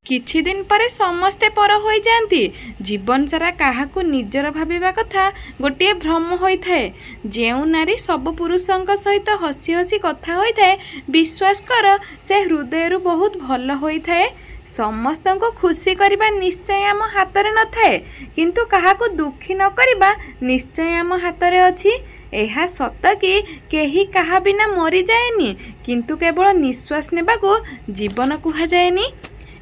किछि दिन परे समस्ते पर हो जाती। जीवन सारा काहाकू निजर भाविबा कथा गोटे भ्रम होइथाए। जेउ नारी सब पुरुषों सहित हसी हसी कथा होइथाए, विश्वास कर से हृदय बहुत भल होइथाए। समस्त को खुशी करबा निश्चय आम हाथ में न थाए, किंतु काहाकू दुखी न करबा निश्चय आम हाथ में अछि। यह सत कि केही कहा बिना मरी जाएनी, किंतु केवल निश्वास नेबाकू जीवन कहा जाएनी।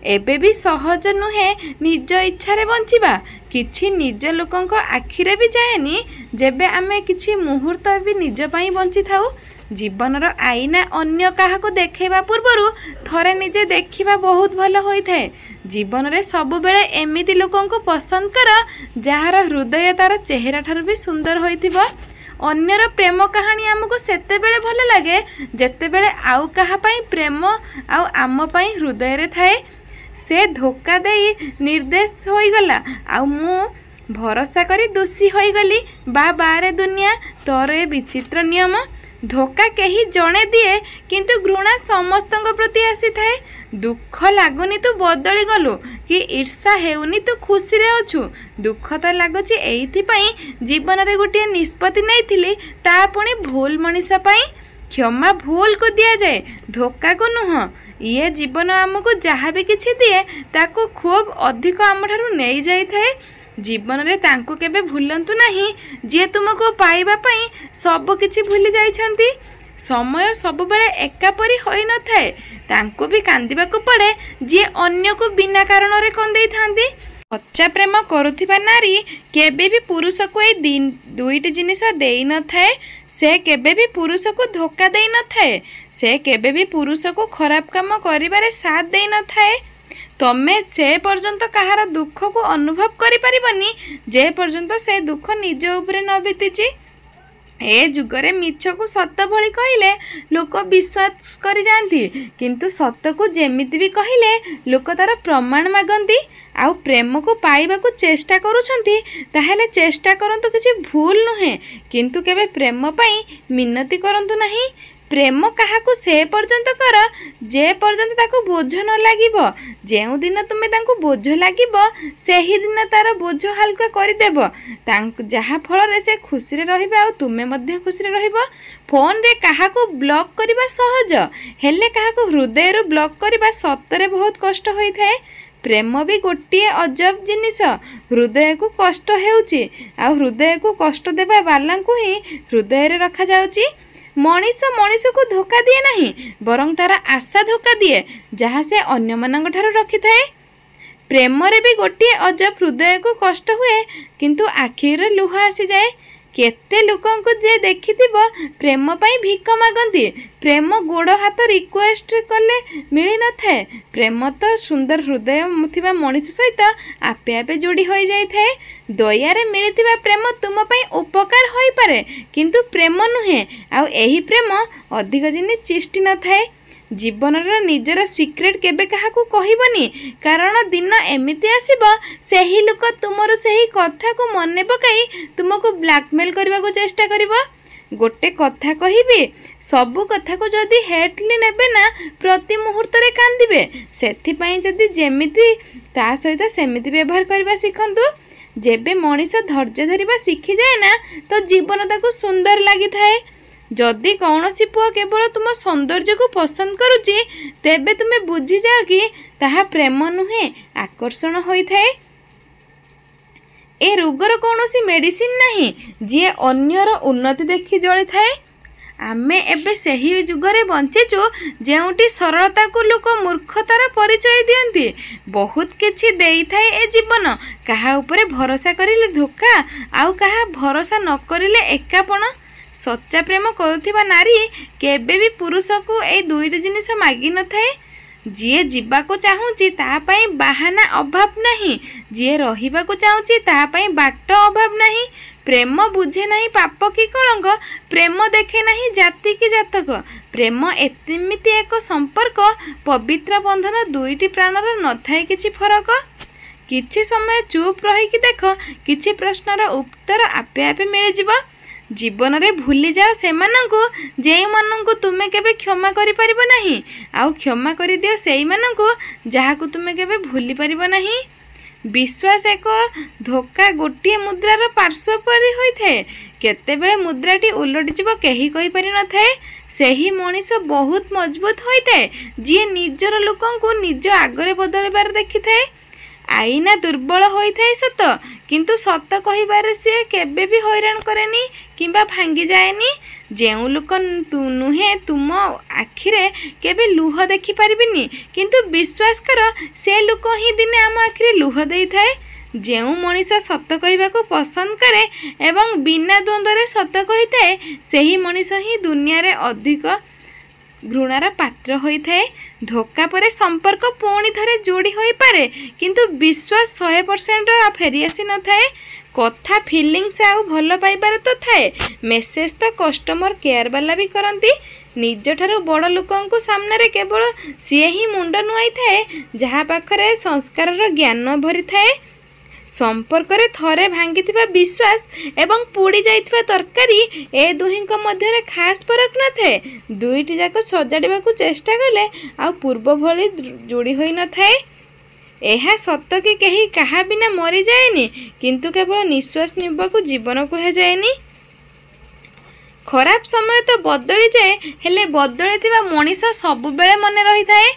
एबे भी सहज नुहे निज इच्छारे बंचिबा, किछि निज लोकंक आखिरे भी जाएनी। जेबे आमे किछि मुहूर्त भी निज पाई बंची थाउ। जीवनर आईना अन्य काहाकू देखेबा पूर्वरु थरे निजे देखिबा बहुत भल होइथाए। जीवन रे सब बेले एमिति लोकंको पसंद कर जहार हृदय तार चेहरा ठारू भी सुंदर होइथिबो। अन्यर प्रेम कहानी आमको सेते बेले भल लागे जेते बेले आउ कहा पाई प्रेम आउ आम पाई हृदय रे थाए। से धोखा देई निर्देश होईगला आउ मु भरोसा करी दोषी होईगली। बारे दुनिया तोर ए विचित्र नियम। धोखा कहीं जणे दिए, किंतु घृणा समस्तଙ୍କ प्रति आसी थाए। दुख लागुनी तू बदली गलु कि ईर्षा हेउनी तू खुशी रे अछु। दुख तो लगुच एइथिपाई जीवन रे गोटे निष्पत्ति नैथिली, ता पुणी भूल मनीष पाई। क्षमा भूल को दिया जाए, धोखा को नुह। ये जीवन आमको जहाँ भी किछि दिए ताको खूब अधिक आम ठारू नहीं जाई थाए। जीवन रे तांको केबे भूलंतु नहीं जे तुमको पाइबा पाई सब किछि भूली जाइछंती। समय सब बेले एका परी होई न थाए, तांको भी कांदिबा को पड़े जे अन्य को बिना कारण रे कंदेई थांती। सच्चा प्रेम करुथिबा नारी केबे भी पुरुष को ए दुईटी जिनिस देई न थाए। से केबे भी पुरुष को धोखा देई न थाए। से केबे भी पुरुष को खराब काम करिबारे साथ देई न थाए। तमे से पर्यंत कहार दुख को अनुभव करि परिबनी जे पर्यंत से दुख निज उपरे न बीतीची। ए जुगरे मिछ को सत भली कहले लोक विश्वास करि जांती, किंतु सत को जेमिति भी कहले लोक तार प्रमाण मागंती। आउ प्रेम को पाइबा को चेष्टा करूछंती, ताहेले चेष्टा करंतु किछि भूल नुहे, किंतु केबे प्रेम पाई मिनती करंतु नहीं। प्रेम काहाकू से पर्यंत कर जे पर्यंत ताको बोझ न लागिबो। जेउ दिन तुमे तांको बोझ लागिबो सेही दिन तार बोझ हल्का करदेब, जहा फल रे से खुशी रे रहिबा आ तुमे मध्य खुशी रे रहिबो। फोन रे काहाकू ब्लॉक करबा सहज, हेले काहाकू हृदय रो ब्लॉक करबा सतरे बहुत कष्ट होई थाए। प्रेम भी गोटे अजब जिनिस। हृदय को कष्ट हेउची आ हृदय को कष्ट देबा वाला को ही हृदय रे रखा जाउची। मनीष मनीष को धोखा दिए नहीं, बरं तार आशा धोखा दिए जहाँ से अन्य मानक ठारू रखी थाए। प्रेम रे भी गोटे अजब हृदय को कष्ट हुए, किंतु आखिर लुह आसी जाए। केते लोकं को जे देखिथिबो प्रेम पाई भिक मागंती, प्रेम गोड़ हाथ रिक्वेस्ट कले मिली न थाए। प्रेम तो सुंदर हृदय थिबा मनीष सहित आपे आपे जोड़ी हो जाई थाए। दयारे मिलिथिबा प्रेम तुम पाई उपकार होई पारे, किंतु प्रेम नुहे। आउ एही प्रेम अधिक दिन चिष्टि न थाए। जीवन निजर सिक्रेट केबे काहाकू कहबनी, कारण दिन एमिति आसीबो सेही लोक तुमर सेही कथा को मने पकाई तुमको ब्लैकमेल करबा को चेष्टा करिवो। गोटे कथा कहिबे, सबु कथा को जदि हेटली नेबे ना प्रति मुहूर्त रे कांदिबे। सेथि पई जदि जेमिति ता सहित सेमिति व्यवहार करबा सिखंतु। जेबे मनीष धैर्य धरिबा सिखि जाए ना तो जीवन ताको सुंदर लागि थाए। जदि कौनसी पुआ केवल तुम सौंदर्य को पसंद करुची, तेबे तुमे बुझी जाओ कि ताहा प्रेम नुहे, आकर्षण होई थाए। ए रोगर कौनसी मेडिसिन नहीं जे अन्यर उन्नति देखि जळी थाए। आमे एबे सही जुगरे बंचेचु जेउटी सरलता को लोक मूर्खतार परिचय दियंती। बहुत किछि देई थाए ए जीवन, कहा उपरे भरोसा करिले धोखा आउ कहा भरोसा न करिले एकापण। सच्चा प्रेम करुथिबा नारी केबे भी पुरुष को ए दुईटी जिनिस मागी न थाए। जिए जीवा को चाहूची ता पाई बाहाना अभाव नहीं, जिए रहिबा को चाहूची ता पाई बाट अभाव नहीं। प्रेम बुझे नहीं पाप की कलंक, प्रेम देखे नहीं जाति की जातक। प्रेम एमिति एक संपर्क, पवित्र बंधन, दुईटी प्राणर न थाए किछि फरक। किछि समय चुप रही कि देख, किछि प्रश्नर उत्तर आपे आपे मिल जिवो। जीवन रे भूली जाओ सेमानंकु जेई मानंकु तुमे केबे क्षमा करि परिबो नाही आउ क्षमा करि दियो सेई मानंकु जाहाकु तुमे केबे भूली परिबो नाही। विश्वास एक धोका गोटे मुद्रार पार्श्व परि होइथे। केतेबेले मुद्राटी उलटि जीव केही कहि पारि न थाए। सेही मनीष बहुत मजबूत होइथे जी निजर लोकंकु निज आगरे बदलबार देखि थाए। आईना दुर्बल होइथाए सत किंतु सत कहिबारे से केबे भी हैरान करेनी किंबा भांगी जाएनी। जेउ लोक नुहे तुम आखिरे केबे लुह देखि पारिबिनी किंतु विश्वास कर से लोक ही दिने आम आखिरे लुह देई थाए। जेउ मनीष सत कहबाकू पसंद करे एवं बिना द्वंद्वरे सत कहिथाए सेही मनीष ही दुनिया रे अधिक घृणार पात्र होइथाए। धोका परे संपर्क पुणी थरे जोड़ी होई पारे किंतु विश्वास 100% फेरी आसी न थाए। कथा फीलिंग्स आउ भल पाइबार तो थाए। मेसेज तो कस्टमर केयर वाला भी करती। निज ठारू बड़ लोकंकु सामने रे केवल सीए ही मुंड नुआई थाए जहा पाखरे संस्कार ज्ञान भरी थाए। संपर्क रे थरे भांगी विश्वास एवं पुड़ी जाइथिबा तरकारी ए दुहिंक मध्य रे खास फरक न थाए। दुईटी जाक सजाड़िबा को चेष्टा कले आ पूर्व भली जोड़ी होई न थाए। एहा सत कि केही कहा बिना मरी जाएनी किंतु केवल निश्वास निबा को जीवन कहे जाएनी। खराब समय तो बदली जाए हेले बदली थिबा मनीष सब बेले मन रही थाए।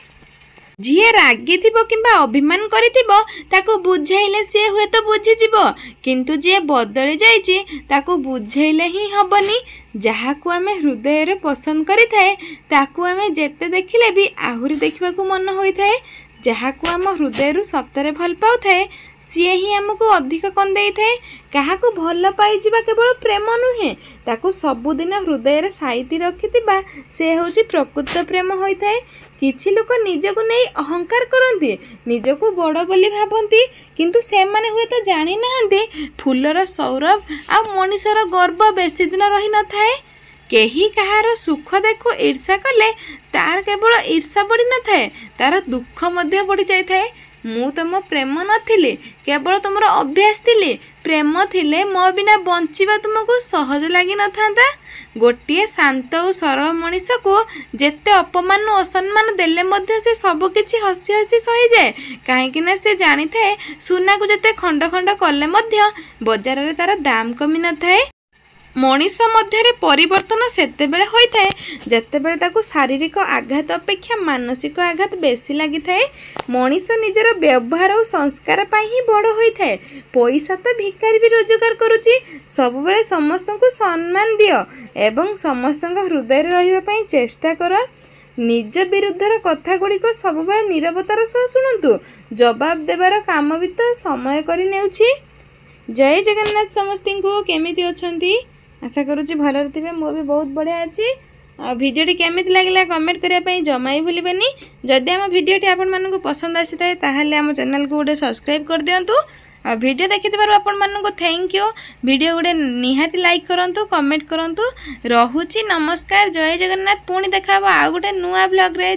जी रागी थिबो किंबा अभिमान करिथिबो ताको बुझाइले से हुए तो बुझी जीवो किंतु जे बदली जाइछि ताको बुझाइले ही हबनी। जहाकू आमे हृदय रे पसंद करि थाए ताको आमे जेते देखिले भी आहुरी देखिबा को मन होई थाए। जहाकू आम हृदय रु सतरे भल पाउ थाए सीए ही आमको अधिक कंदेई थाए। काहाकू भल पाई जिबा केवल प्रेम नुहे ताको सबुदिन हृदय रे साइति रखिथिबा से होछि प्रकृत प्रेम होई थाए। किछि लोक निजको नहीं अहंकार करती निजको बड़ बोली भाबती किंतु से माने हुए तो जानी नाहंती फूलर सौरभ आ मनीषर गर्व बेसी दिन रही न थाए। केही कहार सुख देखो ईर्षा कले तार केवल ईर्षा बढ़ी न थाए तार दुख मध्य बढ़ी जाई थाए। मु तुम प्रेम नथिली केवल तुमर अभ्यास थिली प्रेम थिले मो बिना बंचिबा तुमको सहज लगी न थांता। गोटे शांत और सरल मनीष को जेते अपमान और असम्मान देले मध्य से सब किछि हसी हसी सही जाए कहीं ना से जानी थाए सुना को जेते खंड खंड कले मध्य बाजार रे तार दाम कमी न थाए। मनीष मध्य परिवर्तन सेतेबेले होइथाए जेतेबेले ताकू शारीरिक आघात अपेक्षा मानसिक आघात बेसी लगी थाए। मनीष निजर व्यवहार और संस्कार पाई ही बड़ होइथाए। पैसा तो भिखारी भी रोजगार करुची सब बेले समस्त को सम्मान दियो एवं समस्त हृदय रहिबा पई चेष्टा कर। निज विरुद्धर कथा गुड़िक सब बेले नीरवतार सह शुणुतु जवाब देवार काम भी तो समय करि नेउछि। जय जगन्नाथ समस्ती को केमिति अछंती आशा करुँच भलरे थे मु भी बहुत बढ़िया अच्छी। भिडियोटी केमिति लागला कमेंट करने जमा ही भूलबेनी। जदि आम भिडियोटी आपण मानक पसंद आसी थाए ताहले आम चैनल को गोटे सब्सक्राइब कर दियंतु। वीडियो देखिथिबारु आपण मानक थैंक यू। वीडियो गोटे निहाती लाइक करंतु कमेंट करंतु। रहुची नमस्कार जय जगन्नाथ। पुणी देखा आउ गोटे नुआ ब्लॉग रे।